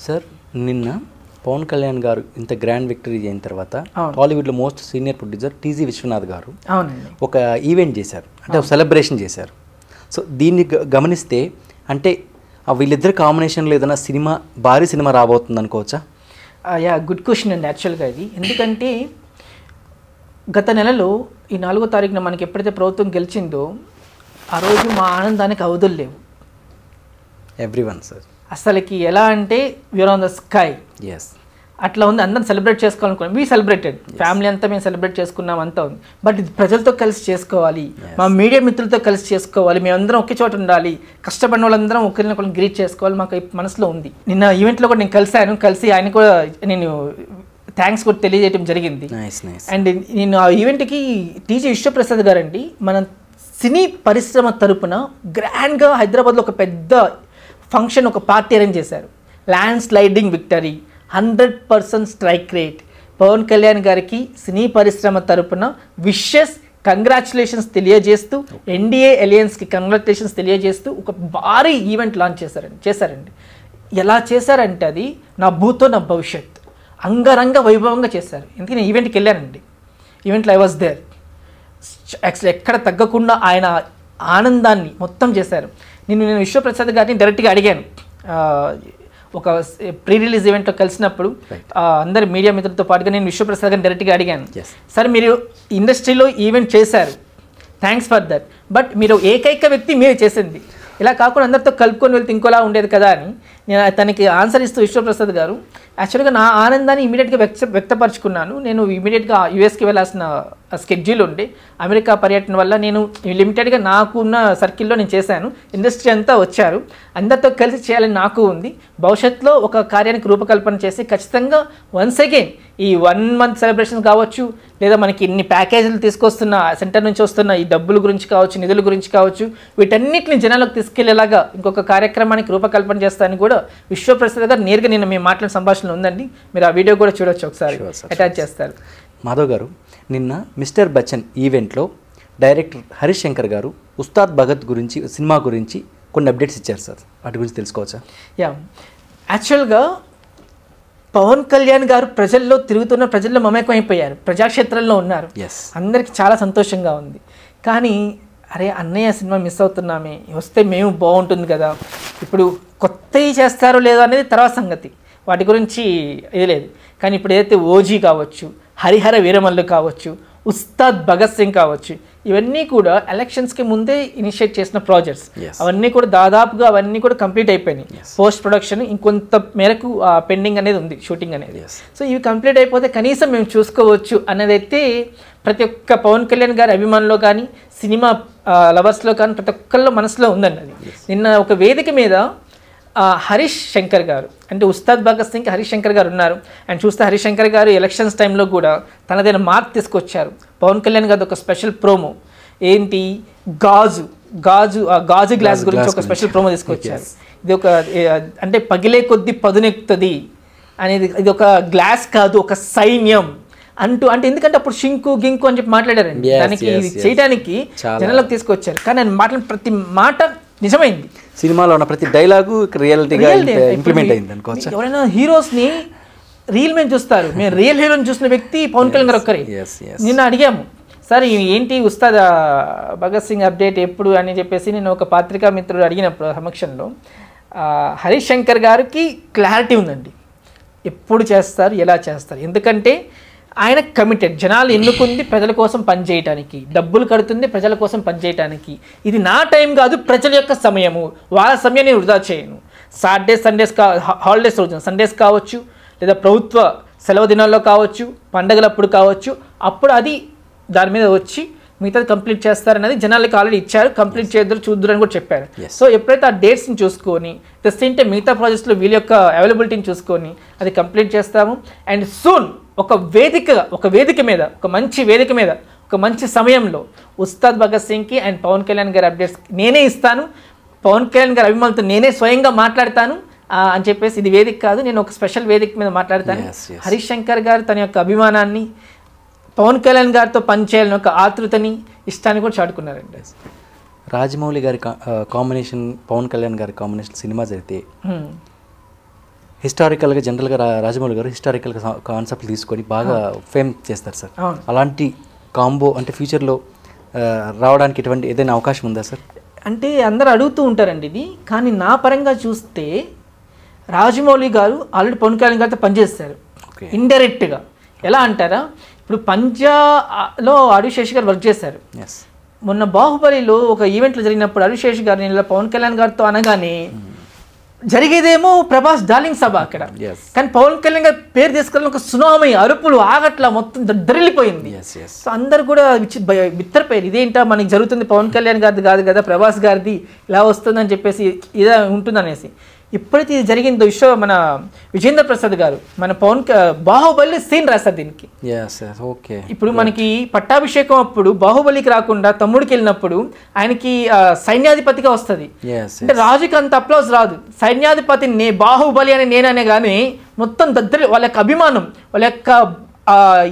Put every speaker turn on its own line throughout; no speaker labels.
Sir నిన్న పవన్ కళ్యాణ్ గారు ఇంత గ్రాండ్ విక్టరీ అయిన తర్వాత టాలీవుడ్లో most senior producer TG Vishwanath గారు ఒక ఈవెంట్ చేశారు, అంటే ఒక సెలబ్రేషన్ చేశారు. సో దీన్ని గమనిస్తే అంటే వీళ్ళిద్దరు కాంబినేషన్లో ఏదైనా సినిమా భారీ సినిమా రాబోతుంది అనుకోవచ్చా?
యా, గుడ్ క్వశ్చన్ అండి యాక్చువల్గా ఇది. ఎందుకంటే గత నెలలో ఈ 4వ తారీఖున మనకి ఎప్పుడైతే ప్రభుత్వం గెలిచిందో ఆ రోజు మా ఆనందానికి అవధులు లేవు.
ఎవ్రీవన్ సార్
అసలుకి ఎలా అంటే you're on the sky.
Yes,
అట్లా ఉంది. అందరం సెలబ్రేట్ చేసుకోవాలనుకున్నాం. వీ సెలబ్రేటెడ్, ఫ్యామిలీ అంతా మేము సెలబ్రేట్ చేసుకున్నాం, అంతా ఉంది. బట్ ఇది ప్రజలతో కలిసి చేసుకోవాలి, మా మీడియా మిత్రులతో కలిసి చేసుకోవాలి, మేమందరం ఒకే చోట ఉండాలి, కష్టపడిన వాళ్ళందరం ఒకరినొకరిని గ్రీట్ చేసుకోవాలి, మాకు మనసులో ఉంది. నిన్న ఈవెంట్లో కూడా నేను కలిసి ఆయన కూడా నేను థ్యాంక్స్ కూడా తెలియజేయడం జరిగింది. అండ్ నేను ఆ ఈవెంట్కి టీజీ విశ్వప్రసాద్ గారండి మన సినీ పరిశ్రమ తరపున గ్రాండ్గా హైదరాబాద్లో ఒక పెద్ద ఫంక్షన్, ఒక పార్టీ అరేంజ్ చేశారు. Land sliding victory, 100% strike rate. Pawan Kalyan గారికి సినీ పరిశ్రమ తరపున విషెస్, కంగ్రాచులేషన్స్ తెలియజేస్తూ, ఎన్డీఏ అలయన్స్కి కంగ్రాచులేషన్స్ తెలియజేస్తూ ఒక భారీ ఈవెంట్ లాంచ్ చేశారండి. ఎలా చేశారంటే అది నా భూతో నా భవిష్యత్ అంగరంగ వైభవంగా చేశారు. ఎందుకంటే నేను ఈవెంట్కి వెళ్ళానండి, ఈవెంట్లో ఐ వాజ్ దేర్. యాక్చువల్లీ ఎక్కడ తగ్గకుండా ఆయన ఆనందాన్ని మొత్తం చేశారు. నేను విశ్వప్రసాద్ గారిని డైరెక్ట్గా అడిగాను, ఒక ప్రీ రిలీజ్ ఈవెంట్లో కలిసినప్పుడు అందరి మీడియా మిత్రులతో పాటుగా నేను విశ్వప్రసాద్ గారిని డైరెక్ట్గా అడిగాను, సార్ మీరు ఇండస్ట్రీలో ఈవెంట్ చేశారు, థ్యాంక్స్ ఫర్ దట్, బట్ మీరు ఏకైక వ్యక్తి మీరు చేసింది, ఇలా కాకుండా అందరితో కలుపుకొని వెళ్తే ఇంకోలా ఉండేది కదా అని నేను తనకి ఆన్సర్ ఇస్తూ విశ్వప్రసాద్ గారు యాక్చువల్గా నా ఆనందాన్ని ఇమీడియట్గా వ్యక్తపరుచుకున్నాను. నేను ఇమీడియట్గా యూఎస్కి వెళ్ళాల్సిన స్కెడ్యూల్ ఉండి అమెరికా పర్యటన వల్ల నేను లిమిటెడ్గా నాకున్న సర్కిల్లో నేను చేశాను. ఇండస్ట్రీ అంతా వచ్చారు, అందరితో కలిసి చేయాలని నాకు ఉంది. భవిష్యత్తులో ఒక కార్యానికి రూపకల్పన చేసి ఖచ్చితంగా వన్స్ అగైన్ ఈ 1 month సెలబ్రేషన్ కావచ్చు, లేదా మనకి ఇన్ని ప్యాకేజీలు తీసుకొస్తున్న సెంటర్ నుంచి వస్తున్న ఈ డబ్బుల గురించి కావచ్చు, నిధుల గురించి కావచ్చు, వీటన్నిటిని జనాలకు తీసుకెళ్లేలాగా ఇంకొక కార్యక్రమానికి రూపకల్పన చేస్తానని కూడా విశ్వప్రసాద్ గారు నేరుగా నిన్న మేము మాట్లాడిన సంభాషణ ఉందండి. మీరు ఆ వీడియో కూడా చూడొచ్చు, ఒకసారి అటాచ్ చేస్తారు.
మాధవ్ గారు, నిన్న మిస్టర్ బచ్చన్ ఈవెంట్లో డైరెక్టర్ హరీష్ శంకర్ గారు ఉస్తాద్ భగత్ గురించి, సినిమా గురించి కొన్ని అప్డేట్స్ ఇచ్చారు సార్, వాటి గురించి తెలుసుకోవచ్చా?
యా, యాక్చువల్గా పవన్ కళ్యాణ్ గారు ప్రజల్లో తిరుగుతున్న, ప్రజల్లో మమేకమైపోయారు, ప్రజాక్షేత్రంలో ఉన్నారు, అందరికీ చాలా సంతోషంగా ఉంది. కానీ అరే అన్నయ్య సినిమా మిస్ అవుతున్నామే, వస్తే మేము బాగుంటుంది కదా, ఇప్పుడు కొత్తవి చేస్తారో లేదో అనేది తర్వాత సంగతి, వాటి గురించి ఇది లేదు. కానీ ఇప్పుడు ఏదైతే ఓజీ కావచ్చు, హరిహర వీరమల్లు కావచ్చు, ఉస్తాద్ భగత్ సింగ్ కావచ్చు, ఇవన్నీ కూడా ఎలక్షన్స్కి ముందే ఇనిషియేట్ చేసిన ప్రాజెక్ట్స్, అవన్నీ కూడా దాదాపుగా అవన్నీ కూడా కంప్లీట్ అయిపోయినాయి. పోస్ట్ ప్రొడక్షన్ ఇంకొంత మేరకు పెండింగ్ అనేది ఉంది, షూటింగ్ అనేది. సో ఇవి కంప్లీట్ అయిపోతే కనీసం మేము చూసుకోవచ్చు అనేది అయితే ప్రతి ఒక్క పవన్ కళ్యాణ్ గారి అభిమానులో కానీ, సినిమా లవర్స్లో కానీ ప్రతి ఒక్కళ్ళ మనసులో ఉందండి అది. నిన్న ఒక వేదిక మీద హరీష్ శంకర్ గారు, అంటే ఉస్తాద్ భగత్ సింగ్ హరీష్ శంకర్ గారు ఉన్నారు. అండ్ చూస్తే హరీష్ శంకర్ గారు ఎలక్షన్స్ టైంలో కూడా తనదైన మార్క్ తీసుకొచ్చారు. పవన్ కళ్యాణ్ గారు ఒక స్పెషల్ ప్రోమో, ఏంటి గాజు గ్లాస్ గురించి ఒక స్పెషల్ ప్రోమో తీసుకొచ్చారు. ఇది ఒక అంటే పగిలే కొద్దీ పదునెక్కుతుంది అనేది, ఇది ఒక గ్లాస్ కాదు ఒక సైన్యం అంటూ, అంటే ఎందుకంటే అప్పుడు షింకు గింకు అని చెప్పి మాట్లాడారండి, దానికి ఇది చేయడానికి జనాలకు తీసుకొచ్చారు. కానీ ఆయన మాట్లాడిన ప్రతి మాట నిజమైంది,
సినిమాలో ఉన్న ప్రతి డైలాగు రియాలిటీగా ఇంప్లిమెంట్ అయింది అనుకోవచ్చు.
ఎవరైనా హీరోస్ని రీల్ మీద చూస్తారు, మేము రియల్ హీరోని చూసిన వ్యక్తి పవన్ కళ్యాణ్ గారు ఒక్కరే. నిన్న అడిగాము, సార్ ఏంటి ఉస్తాద్ భగత్ సింగ్ అప్డేట్ ఎప్పుడు అని చెప్పేసి నేను ఒక పత్రికా మిత్రుడు అడిగినప్పుడు సమక్షంలో హరీష్ శంకర్ గారికి క్లారిటీ ఉందండి, ఎప్పుడు చేస్తారు, ఎలా చేస్తారు. ఎందుకంటే ఆయన కమిటెడ్, జనాలు ఎన్నుకుంది ప్రజల కోసం పనిచేయటానికి, డబ్బులు కడుతుంది ప్రజల కోసం పనిచేయటానికి. ఇది నా టైం కాదు, ప్రజల యొక్క సమయము, వాళ్ళ సమయాన్ని వృధా చేయను. సండేస్ హాలిడేస్ రోజున సండేస్ కావచ్చు, లేదా ప్రభుత్వ సెలవు దినాల్లో కావచ్చు, పండగలప్పుడు కావచ్చు, అప్పుడు అది దాని మీద వచ్చి మిగతాది కంప్లీట్ చేస్తారనేది జనాలకి ఆల్రెడీ ఇచ్చారు. కంప్లీట్ చేద్దరు చూద్దరు అని కూడా చెప్పారు. సో ఎప్పుడైతే ఆ డేట్స్ని చూసుకొని తెస్తుంటే మిగతా ప్రాజెక్ట్స్లో వీళ్ళ యొక్క అవైలబిలిటీని చూసుకొని అది కంప్లీట్ చేస్తాము. అండ్ సూన్ ఒక వేదిక మీద, ఒక మంచి వేదిక మీద, ఒక మంచి సమయంలో ఉస్తాద్ భగత్ సింగ్కి అండ్ పవన్ కళ్యాణ్ గారి అప్డేట్స్ నేనే ఇస్తాను, పవన్ కళ్యాణ్ గారి అభిమానులతో నేనే స్వయంగా మాట్లాడతాను అని చెప్పేసి, ఇది వేదిక కాదు, నేను ఒక స్పెషల్ వేదిక మీద మాట్లాడతాను. హరీష్ శంకర్ గారు తన యొక్క అభిమానాన్ని, పవన్ కళ్యాణ్ గారితో పనిచేయాలని ఒక ఆతృతని, ఇష్టాన్ని కూడా చాటుకున్నారండి.
రాజమౌళి గారి కాంబినేషన్, పవన్ కళ్యాణ్ గారి కాంబినేషన్ సినిమా జరిగితే హిస్టారికల్గా జనరల్గా రాజమౌళి గారు హిస్టారికల్గా కాన్సెప్ట్ తీసుకొని బాగా ఫేమ్ చేస్తారు సార్. అలాంటి కాంబో అంటే ఫ్యూచర్లో రావడానికి ఎటువంటి ఏదైనా అవకాశం ఉందా సార్?
అంటే అందరూ అడుగుతూ ఉంటారండి ఇది, కానీ నా పరంగా చూస్తే రాజమౌళి గారు ఆల్రెడీ పవన్ కళ్యాణ్ గారితో పనిచేస్తారు ఇండైరెక్ట్గా. ఎలా అంటారా, ఇప్పుడు పంజాలో అరుశేష్ గారు వర్క్ చేశారు. మొన్న బాహుబలిలో ఒక ఈవెంట్లో జరిగినప్పుడు అరుశేష్ గారిని ఇలా పవన్ కళ్యాణ్ గారితో అనగానే జరిగేదేమో ప్రభాస్ డార్లింగ్ సభ అక్కడ, కానీ పవన్ కళ్యాణ్ గారి పేరు తీసుకెళ్ళిన ఒక సునామీ, అరుపులు, ఆగట్ల మొత్తం దద్దరిల్లిపోయింది. సో అందరు కూడా బిత్తరపోయారు, ఇదేంటా మనకి జరుగుతుంది, పవన్ కళ్యాణ్ గారిది కాదు కదా ప్రభాస్ గారిది ఇలా వస్తుందని చెప్పేసి ఇదే ఉంటుందనేసి. ఎప్పుడైతే ఇది జరిగిందో మన విజేంద్ర ప్రసాద్ గారు మన బాహుబలి సీన్ రాస్తారు దీనికి. ఇప్పుడు మనకి పట్టాభిషేకం అప్పుడు బాహుబలికి రాకుండా తమ్ముడికి వెళ్ళినప్పుడు ఆయనకి సైన్యాధిపతిగా వస్తుంది. అంటే రాజుకి అంత అప్లాజ్ రాదు, సైన్యాధిపతి బాహుబలి అని నేననే కానీ మొత్తం దద్దరి వాళ్ళ యొక్క అభిమానం, వాళ్ళ యొక్క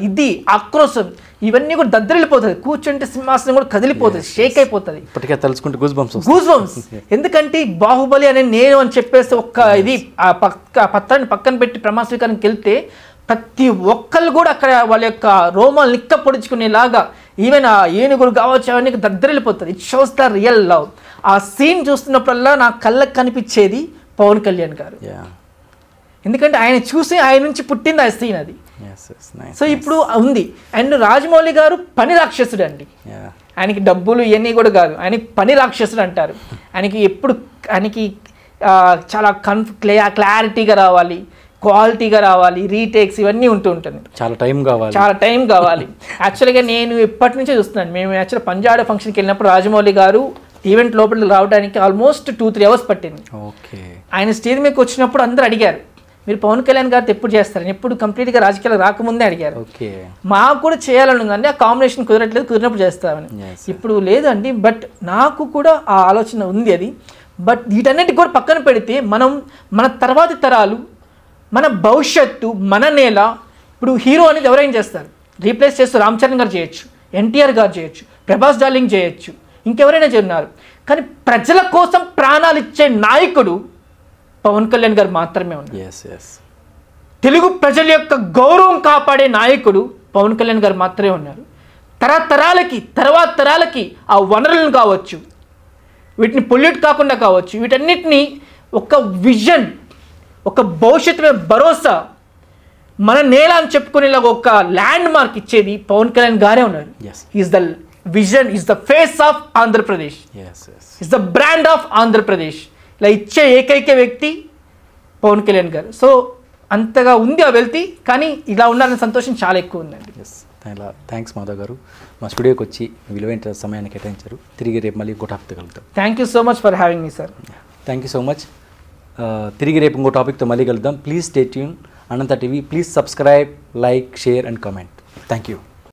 ఇది ఆక్రోశం ఇవన్నీ కూడా దద్దరిల్లిపోతుంది. కూర్చుంటే సింహాసనం కూడా కదిలిపోతుంది, షేక్ అయిపోతుంది.
ఇప్పటికే తలుచుకుంటే గూస్
బంప్స్. ఎందుకంటే బాహుబలి అనే నేను అని చెప్పేసి ఒక్క ఇది ఆ పత్రాన్ని పక్కన పెట్టి ప్రమాణ స్వీకారానికి వెళ్తే ప్రతి ఒక్కళ్ళు కూడా అక్కడ వాళ్ళ యొక్క రోమాలు నిక్క పొడుచుకునేలాగా ఈవెన్ ఆ ఏనుగురు కావచ్చు అవన్నీ దద్దరిల్లిపోతుంది. It shows the real love. ఆ సీన్ చూస్తున్నప్పుడల్లా నా కళ్ళకు కనిపించేది పవన్ కళ్యాణ్ గారు, ఎందుకంటే ఆయన చూసి ఆయన నుంచి పుట్టింది ఆ సీన్ అది. సో ఇప్పుడు ఉంది. అండ్ రాజమౌళి గారు పని రాక్షసుడు అండి, ఆయనకి డబ్బులు ఇవన్నీ కూడా కాదు, ఆయనకి పని రాక్షసుడు అంటారు. ఆయనకి చాలా క్లారిటీగా రావాలి, క్వాలిటీగా రావాలి, రీటేక్స్ ఇవన్నీ ఉంటుంది, చాలా టైం కావాలి. యాక్చువల్గా నేను ఎప్పటి నుంచే చూస్తున్నాను, మేము యాక్చువల్గా పంజాబ్ ఫంక్షన్కి వెళ్ళినప్పుడు రాజమౌళి గారు ఈవెంట్ లోపలికి రావడానికి ఆల్మోస్ట్ 2-3 అవర్స్ పట్టింది. ఆయన స్టేజ్ మీదకి వచ్చినప్పుడు అందరూ అడిగారు, మీరు పవన్ కళ్యాణ్ గారితో ఎప్పుడు చేస్తారని. ఎప్పుడు కంప్లీట్గా రాజకీయాలు రాకముందే అడిగారు. మాకు కూడా చేయాలని ఉందండి, ఆ కాంబినేషన్ కుదిరినప్పుడు చేస్తామని. ఇప్పుడు లేదండి, బట్ నాకు కూడా ఆ ఆలోచన ఉంది అది. బట్ వీటన్నిటికి కూడా పక్కన పెడితే మన తర్వాతి తరాలు, మన భవిష్యత్తు, మన నేల, ఇప్పుడు హీరో అనేది ఎవరైనా చేస్తారు, రీప్లేస్ చేస్తూ రామ్ చరణ్ గారు చేయొచ్చు, ఎన్టీఆర్ గారు చేయొచ్చు, ప్రభాస్ డార్లింగ్ చేయొచ్చు, ఇంకెవరైనా ఉన్నారు. కానీ ప్రజల కోసం ప్రాణాలు ఇచ్చే నాయకుడు పవన్ కళ్యాణ్ గారు మాత్రమే ఉన్నారు. తెలుగు ప్రజల యొక్క గౌరవం కాపాడే నాయకుడు పవన్ కళ్యాణ్ గారు మాత్రమే ఉన్నారు. తర్వాత తరాలకి ఆ వనరులను కావచ్చు, వీటిని పొల్యూట్ కాకుండా కావచ్చు, వీటన్నిటినీ ఒక విజన్, ఒక భవిష్యత్తు భరోసా, మన నేల అని చెప్పుకునేలాగా ఒక ల్యాండ్ మార్క్ ఇచ్చేది పవన్ కళ్యాణ్ గారే ఉన్నారు. Is the vision, is the face of Andhra Pradesh, is the brand of Andhra Pradesh. ఇలా ఇచ్చే ఏకైక వ్యక్తి పవన్ కళ్యాణ్ గారు. సో అంతగా ఉంది ఆ వెల్తి, కానీ ఇలా ఉండాలనే సంతోషం చాలా ఎక్కువ ఉందండి.
థ్యాంక్స్ మాధవ్ గారు, మా స్టూడియోకి వచ్చి విలువైన సమయాన్ని కేటాయించారు. తిరిగి రేపు మళ్ళీ ఇంకో టాపిక్తో కలుద్దాం.
Thank you so much for having me sir.
Thank you so much. తిరిగి రేపు ఇంకో టాపిక్తో మళ్ళీ కలుద్దాం. Please stay tune Anantha TV. Please subscribe, like, share and comment. Thank you.